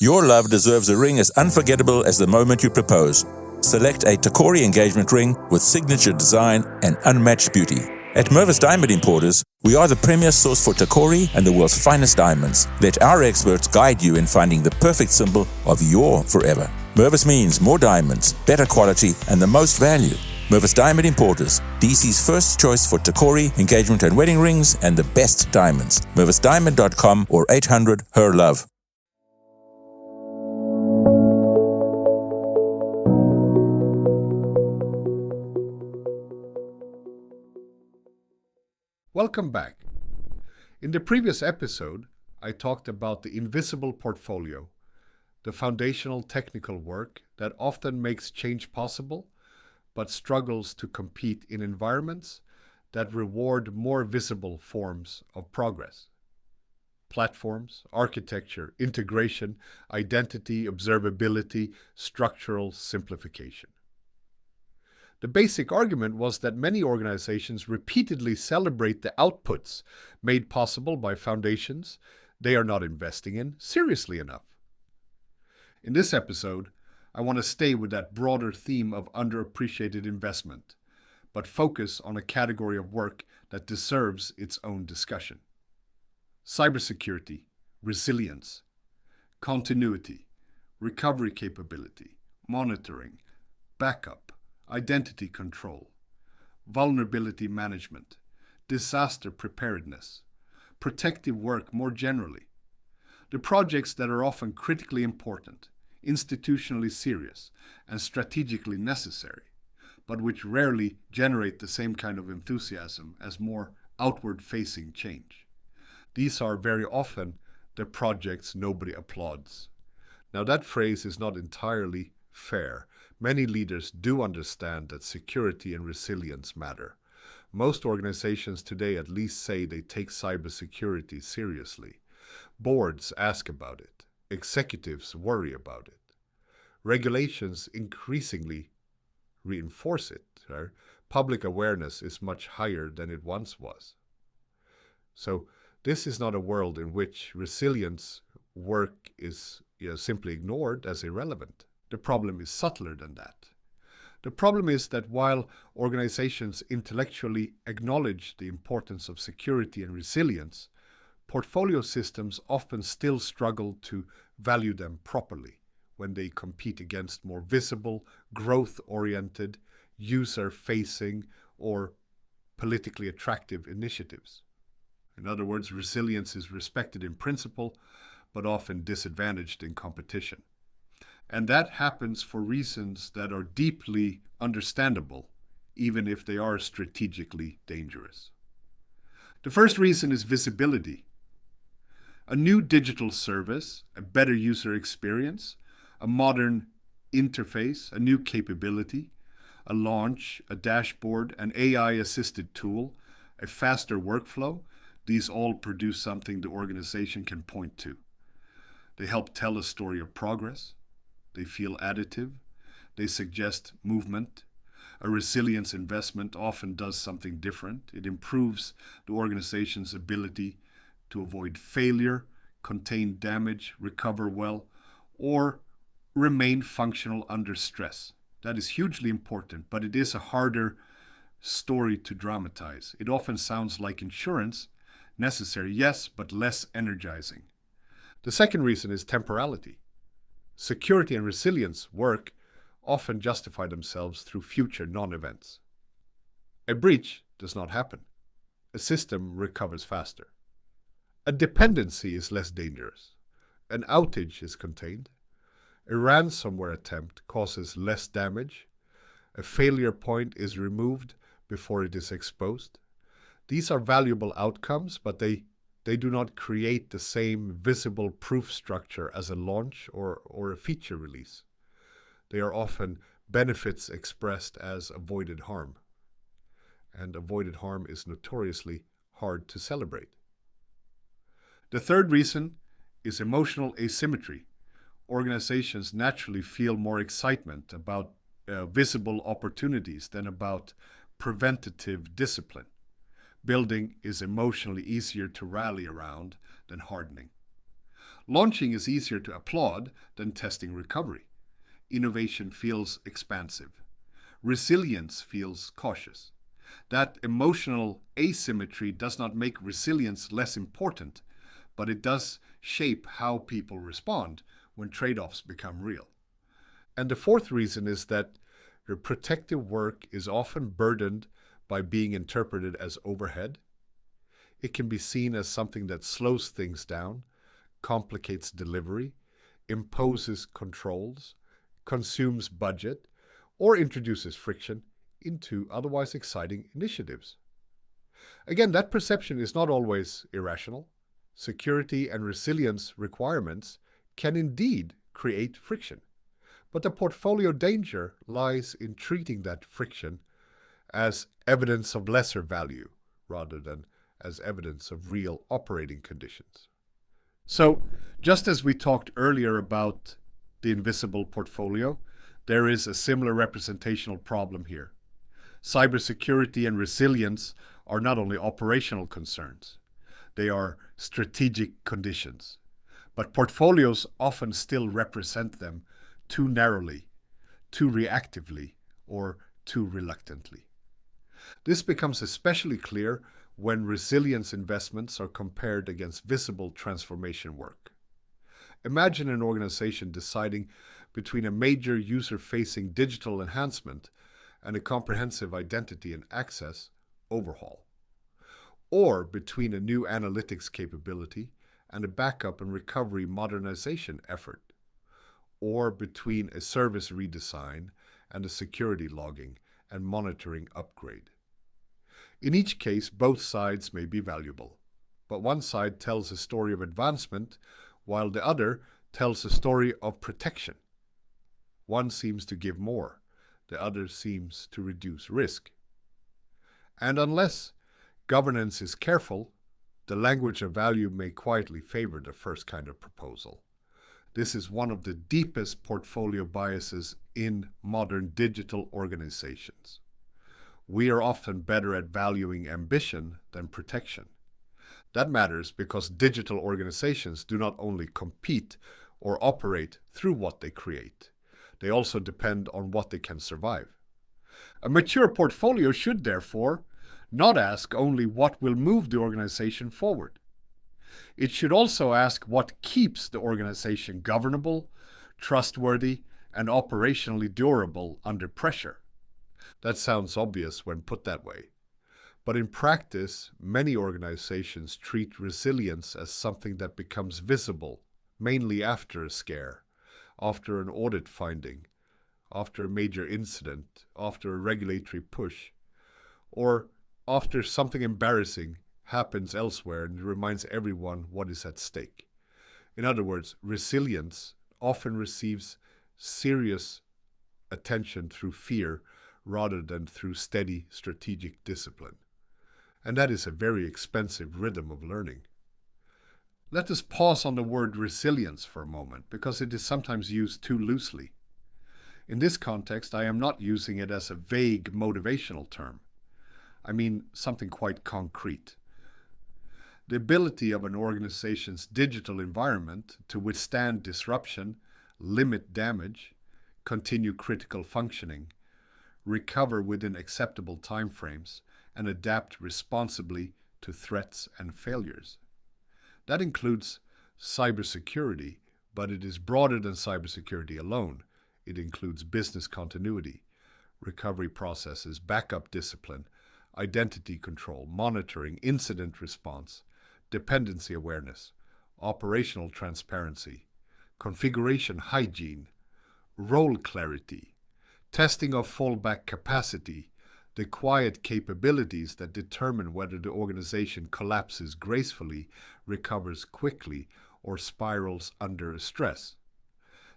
Your love deserves a ring as unforgettable as the moment you propose. Select a Tacori engagement ring with signature design and unmatched beauty. At Mervis Diamond Importers, we are the premier source for Tacori and the world's finest diamonds. Let our experts guide you in finding the perfect symbol of your forever. Mervis means more diamonds, better quality, and the most value. Mervis Diamond Importers, DC's first choice for Tacori, engagement and wedding rings, and the best diamonds. MervisDiamond.com or 800-HER-LOVE. Welcome back. In the previous episode, I talked about the invisible portfolio, the foundational technical work that often makes change possible, but struggles to compete in environments that reward more visible forms of progress. Platforms, architecture, integration, identity, observability, structural simplification. The basic argument was that many organizations repeatedly celebrate the outputs made possible by foundations they are not investing in seriously enough. In this episode, I want to stay with that broader theme of underappreciated investment, but focus on a category of work that deserves its own discussion. Cybersecurity, resilience, continuity, recovery capability, monitoring, backup, identity control, vulnerability management, disaster preparedness, protective work more generally. The projects that are often critically important, institutionally serious, and strategically necessary, but which rarely generate the same kind of enthusiasm as more outward-facing change. These are very often the projects nobody applauds. Now that phrase is not entirely fair. Many leaders do understand that security and resilience matter. Most organizations today at least say they take cybersecurity seriously. Boards ask about it. Executives worry about it. Regulations increasingly reinforce it. Right? Public awareness is much higher than it once was. So this is not a world in which resilience work is simply ignored as irrelevant. The problem is subtler than that. The problem is that while organizations intellectually acknowledge the importance of security and resilience, portfolio systems often still struggle to value them properly when they compete against more visible, growth-oriented, user-facing, or politically attractive initiatives. In other words, resilience is respected in principle, but often disadvantaged in competition. And that happens for reasons that are deeply understandable, even if they are strategically dangerous. The first reason is visibility. A new digital service, a better user experience, a modern interface, a new capability, a launch, a dashboard, an AI-assisted tool, a faster workflow, these all produce something the organization can point to. They help tell a story of progress. They feel additive. They suggest movement. A resilience investment often does something different. It improves the organization's ability to avoid failure, contain damage, recover well, or remain functional under stress. That is hugely important, but it is a harder story to dramatize. It often sounds like insurance, necessary, yes, but less energizing. The second reason is temporality. Security and resilience work often justify themselves through future non-events. A breach does not happen. A system recovers faster. A dependency is less dangerous. An outage is contained. A ransomware attempt causes less damage. A failure point is removed before it is exposed. These are valuable outcomes, but they do not create the same visible proof structure as a launch or a feature release. They are often benefits expressed as avoided harm. And avoided harm is notoriously hard to celebrate. The third reason is emotional asymmetry. Organizations naturally feel more excitement about visible opportunities than about preventative discipline. Building is emotionally easier to rally around than hardening. Launching is easier to applaud than testing recovery. Innovation feels expansive. Resilience feels cautious. That emotional asymmetry does not make resilience less important, but it does shape how people respond when trade-offs become real. And the fourth reason is that the protective work is often burdened by being interpreted as overhead. It can be seen as something that slows things down, complicates delivery, imposes controls, consumes budget, or introduces friction into otherwise exciting initiatives. Again, that perception is not always irrational. Security and resilience requirements can indeed create friction. But the portfolio danger lies in treating that friction as evidence of lesser value rather than as evidence of real operating conditions. So, just as we talked earlier about the invisible portfolio, there is a similar representational problem here. Cybersecurity and resilience are not only operational concerns, they are strategic conditions. But portfolios often still represent them too narrowly, too reactively, or too reluctantly. This becomes especially clear when resilience investments are compared against visible transformation work. Imagine an organization deciding between a major user-facing digital enhancement and a comprehensive identity and access overhaul, or between a new analytics capability and a backup and recovery modernization effort, or between a service redesign and a security logging and monitoring upgrade. In each case, both sides may be valuable, but one side tells a story of advancement while the other tells a story of protection. One seems to give more, the other seems to reduce risk. And unless governance is careful, the language of value may quietly favor the first kind of proposal. This is one of the deepest portfolio biases in modern digital organizations. We are often better at valuing ambition than protection. That matters because digital organizations do not only compete or operate through what they create, they also depend on what they can survive. A mature portfolio should therefore not ask only what will move the organization forward. It should also ask what keeps the organization governable, trustworthy, and operationally durable under pressure. That sounds obvious when put that way. But in practice, many organizations treat resilience as something that becomes visible, mainly after a scare, after an audit finding, after a major incident, after a regulatory push, or after something embarrassing happens elsewhere and reminds everyone what is at stake. In other words, resilience often receives serious attention through fear rather than through steady strategic discipline. And that is a very expensive rhythm of learning. Let us pause on the word resilience for a moment, because it is sometimes used too loosely. In this context, I am not using it as a vague motivational term. I mean something quite concrete. The ability of an organization's digital environment to withstand disruption, limit damage, continue critical functioning, recover within acceptable timeframes, and adapt responsibly to threats and failures. That includes cybersecurity, but it is broader than cybersecurity alone. It includes business continuity, recovery processes, backup discipline, identity control, monitoring, incident response, dependency awareness, operational transparency, configuration hygiene, role clarity, testing of fallback capacity, the quiet capabilities that determine whether the organization collapses gracefully, recovers quickly, or spirals under stress.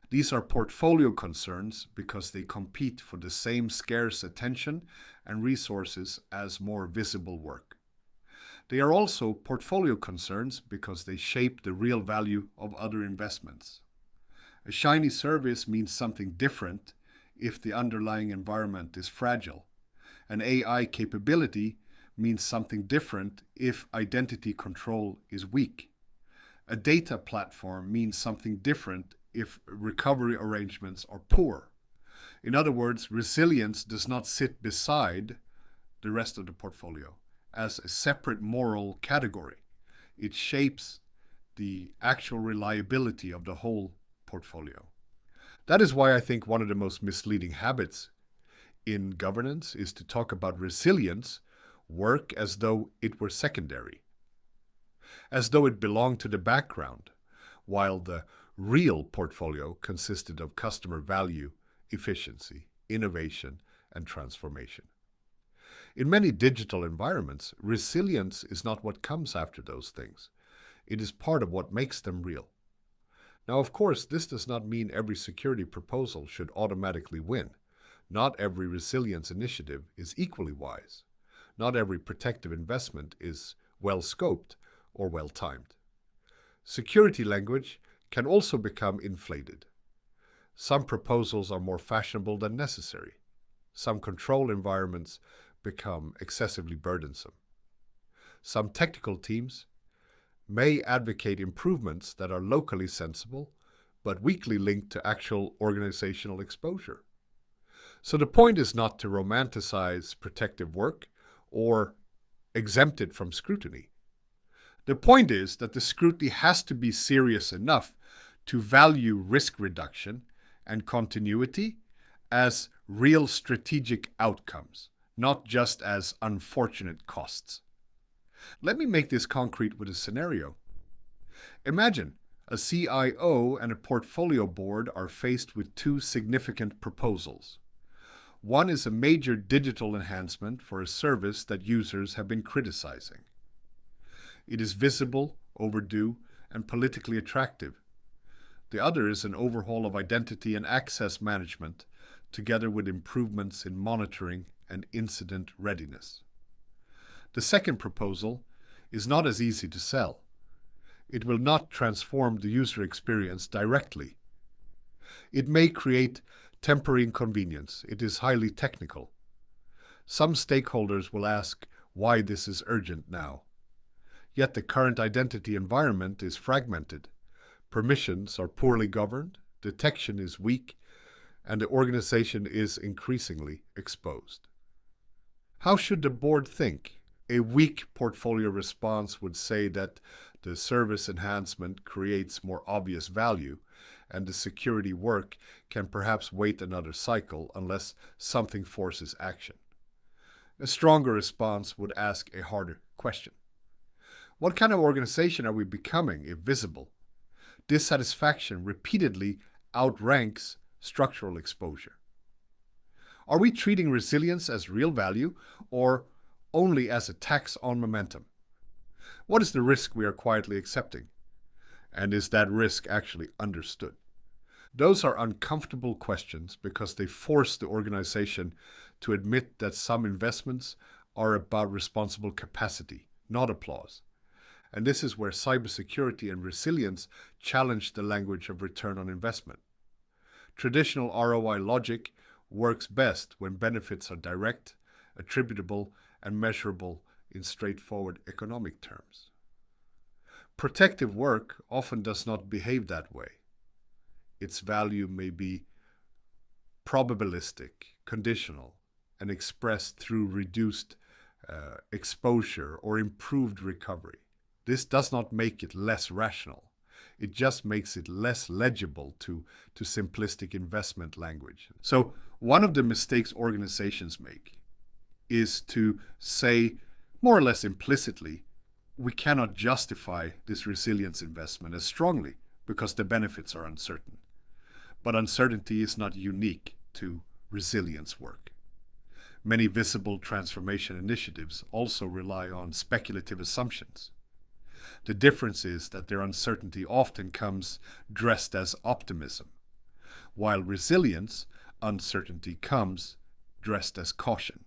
These are portfolio concerns because they compete for the same scarce attention and resources as more visible work. They are also portfolio concerns because they shape the real value of other investments. A shiny service means something different if the underlying environment is fragile. An AI capability means something different if identity control is weak. A data platform means something different if recovery arrangements are poor. In other words, resilience does not sit beside the rest of the portfolio as a separate moral category. It shapes the actual reliability of the whole portfolio. That is why I think one of the most misleading habits in governance is to talk about resilience work as though it were secondary, as though it belonged to the background, while the real portfolio consisted of customer value, efficiency, innovation, and transformation. In many digital environments, resilience is not what comes after those things. It is part of what makes them real. Now, of course, this does not mean every security proposal should automatically win. Not every resilience initiative is equally wise. Not every protective investment is well scoped or well timed. Security language can also become inflated. Some proposals are more fashionable than necessary. Some control environments become excessively burdensome. Some technical teams may advocate improvements that are locally sensible, but weakly linked to actual organizational exposure. So the point is not to romanticize protective work or exempt it from scrutiny. The point is that the scrutiny has to be serious enough to value risk reduction and continuity as real strategic outcomes, not just as unfortunate costs. Let me make this concrete with a scenario. Imagine a CIO and a portfolio board are faced with two significant proposals. One is a major digital enhancement for a service that users have been criticizing. It is visible, overdue, and politically attractive. The other is an overhaul of identity and access management, together with improvements in monitoring and incident readiness. The second proposal is not as easy to sell. It will not transform the user experience directly. It may create temporary inconvenience. It is highly technical. Some stakeholders will ask why this is urgent now. Yet the current identity environment is fragmented. Permissions are poorly governed, detection is weak, and the organization is increasingly exposed. How should the board think? A weak portfolio response would say that the service enhancement creates more obvious value, and the security work can perhaps wait another cycle unless something forces action. A stronger response would ask a harder question. What kind of organization are we becoming if visible? Dissatisfaction repeatedly outranks structural exposure. Are we treating resilience as real value or only as a tax on momentum? What is the risk we are quietly accepting? And is that risk actually understood? Those are uncomfortable questions because they force the organization to admit that some investments are about responsible capacity, not applause. And this is where cybersecurity and resilience challenge the language of return on investment. Traditional ROI logic works best when benefits are direct, attributable, and measurable in straightforward economic terms. Protective work often does not behave that way. Its value may be probabilistic, conditional, and expressed through reduced exposure or improved recovery. This does not make it less rational. It just makes it less legible to simplistic investment language. So one of the mistakes organizations make is to say more or less implicitly, we cannot justify this resilience investment as strongly because the benefits are uncertain. But uncertainty is not unique to resilience work. Many visible transformation initiatives also rely on speculative assumptions. The difference is that their uncertainty often comes dressed as optimism, while resilience uncertainty comes dressed as caution.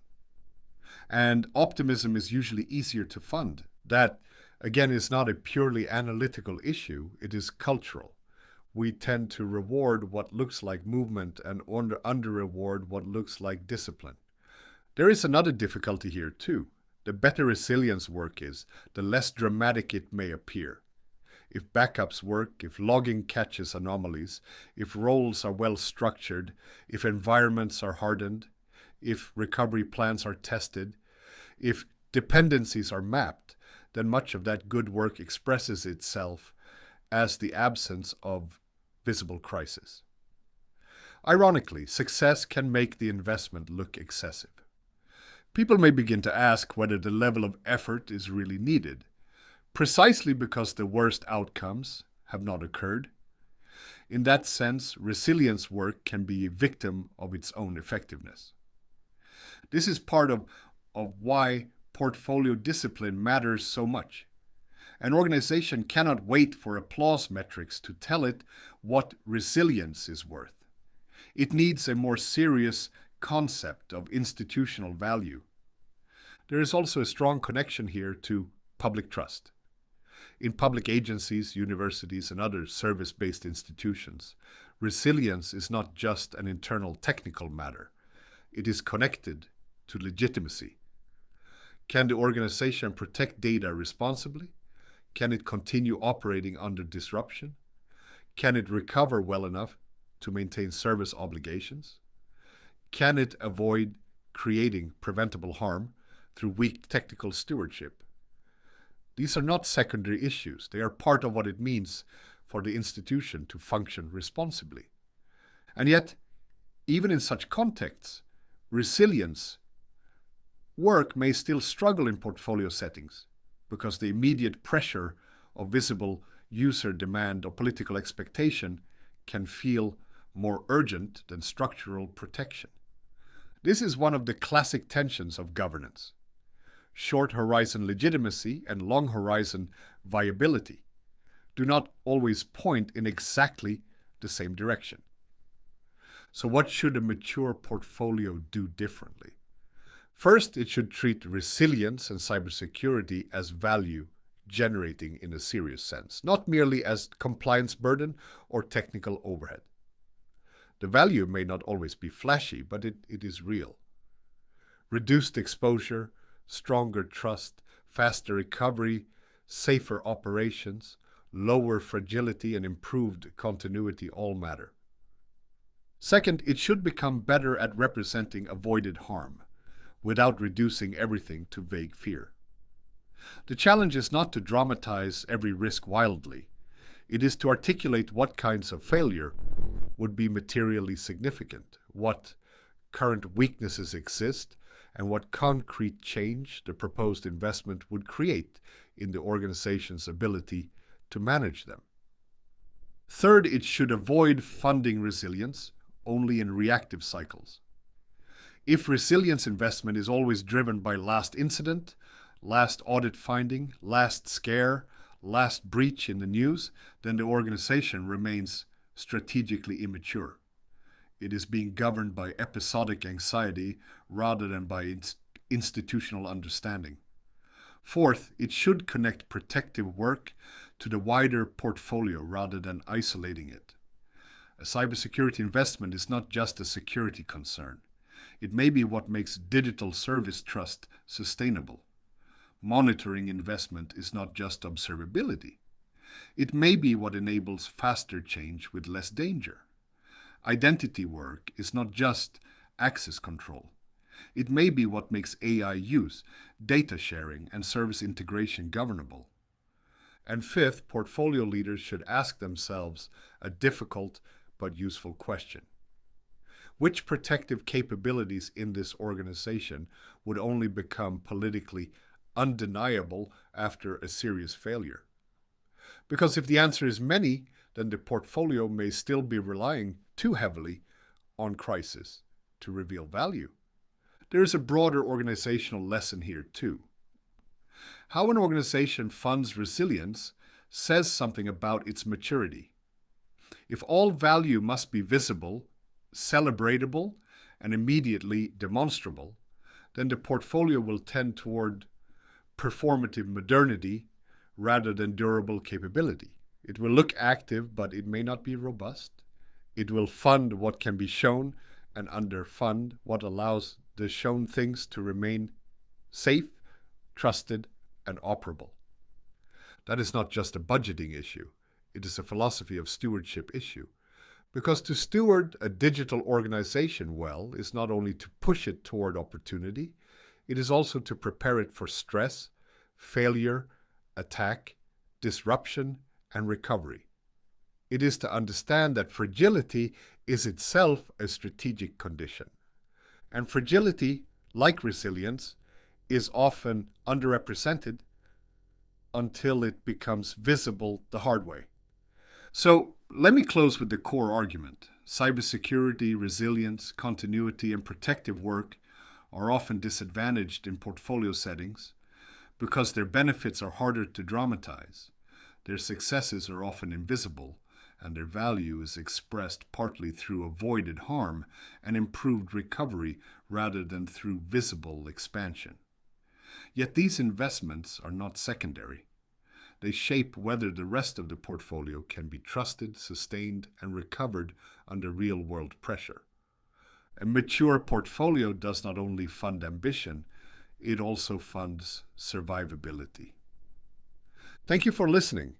And optimism is usually easier to fund. That, again, is not a purely analytical issue, it is cultural. We tend to reward what looks like movement and under-reward what looks like discipline. There is another difficulty here too. The better resilience work is, the less dramatic it may appear. if backups work, if logging catches anomalies, if roles are well structured, if environments are hardened, if recovery plans are tested, if dependencies are mapped, then much of that good work expresses itself as the absence of visible crisis. Ironically, success can make the investment look excessive. People may begin to ask whether the level of effort is really needed, precisely because the worst outcomes have not occurred. In that sense, resilience work can be a victim of its own effectiveness. This is part of why portfolio discipline matters so much. An organization cannot wait for applause metrics to tell it what resilience is worth. It needs a more serious concept of institutional value. There is also a strong connection here to public trust. In public agencies, universities, and other service-based institutions, resilience is not just an internal technical matter. It is connected to legitimacy. Can the organization protect data responsibly? Can it continue operating under disruption? Can it recover well enough to maintain service obligations? Can it avoid creating preventable harm through weak technical stewardship? These are not secondary issues. They are part of what it means for the institution to function responsibly. And yet, even in such contexts, resilience work may still struggle in portfolio settings because the immediate pressure of visible user demand or political expectation can feel more urgent than structural protection. This is one of the classic tensions of governance. Short horizon legitimacy and long horizon viability do not always point in exactly the same direction. So what should a mature portfolio do differently? First, it should treat resilience and cybersecurity as value generating in a serious sense, not merely as compliance burden or technical overhead. The value may not always be flashy, but it is real. Reduced exposure, stronger trust, faster recovery, safer operations, lower fragility, and improved continuity all matter. Second, it should become better at representing avoided harm, without reducing everything to vague fear. The challenge is not to dramatize every risk wildly. It is to articulate what kinds of failure would be materially significant, what current weaknesses exist, and what concrete change the proposed investment would create in the organization's ability to manage them. Third, it should avoid funding resilience only in reactive cycles. If resilience investment is always driven by last incident, last audit finding, last scare, last breach in the news, then the organization remains strategically immature. It is being governed by episodic anxiety rather than by institutional understanding. Fourth, it should connect protective work to the wider portfolio rather than isolating it. A cybersecurity investment is not just a security concern. It may be what makes digital service trust sustainable. Monitoring investment is not just observability. It may be what enables faster change with less danger. Identity work is not just access control. It may be what makes AI use, data sharing, and service integration governable. And fifth, portfolio leaders should ask themselves a difficult but useful question. Which protective capabilities in this organization would only become politically undeniable after a serious failure? Because if the answer is many, then the portfolio may still be relying too heavily on crisis to reveal value. There is a broader organizational lesson here too. How an organization funds resilience says something about its maturity. If all value must be visible, celebratable, and immediately demonstrable, then the portfolio will tend toward performative modernity rather than durable capability. It will look active, but it may not be robust. It will fund what can be shown and underfund what allows the shown things to remain safe, trusted, and operable. That is not just a budgeting issue. It is a philosophy of stewardship issue. Because to steward a digital organization well is not only to push it toward opportunity, it is also to prepare it for stress, failure, attack, disruption, and recovery. It is to understand that fragility is itself a strategic condition. And fragility, like resilience, is often underrepresented until it becomes visible the hard way. So let me close with the core argument. Cybersecurity, resilience, continuity, and protective work are often disadvantaged in portfolio settings because their benefits are harder to dramatize. Their successes are often invisible, and their value is expressed partly through avoided harm and improved recovery rather than through visible expansion. Yet these investments are not secondary. They shape whether the rest of the portfolio can be trusted, sustained, and recovered under real-world pressure. A mature portfolio does not only fund ambition, it also funds survivability. Thank you for listening.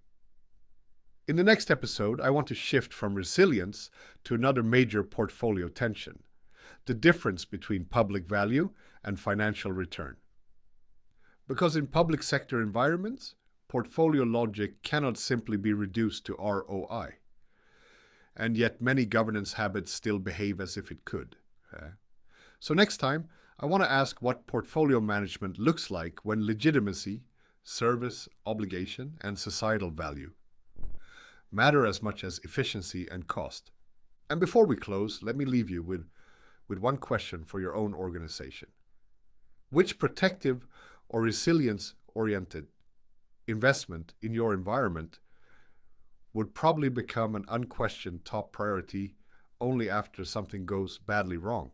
In the next episode, I want to shift from resilience to another major portfolio tension: the difference between public value and financial return. Because in public sector environments, portfolio logic cannot simply be reduced to ROI. And yet many governance habits still behave as if it could. So next time, I want to ask what portfolio management looks like when legitimacy, service, obligation, and societal value matter as much as efficiency and cost. And before we close, let me leave you with one question for your own organization. Which protective or resilience-oriented investment in your environment would probably become an unquestioned top priority only after something goes badly wrong?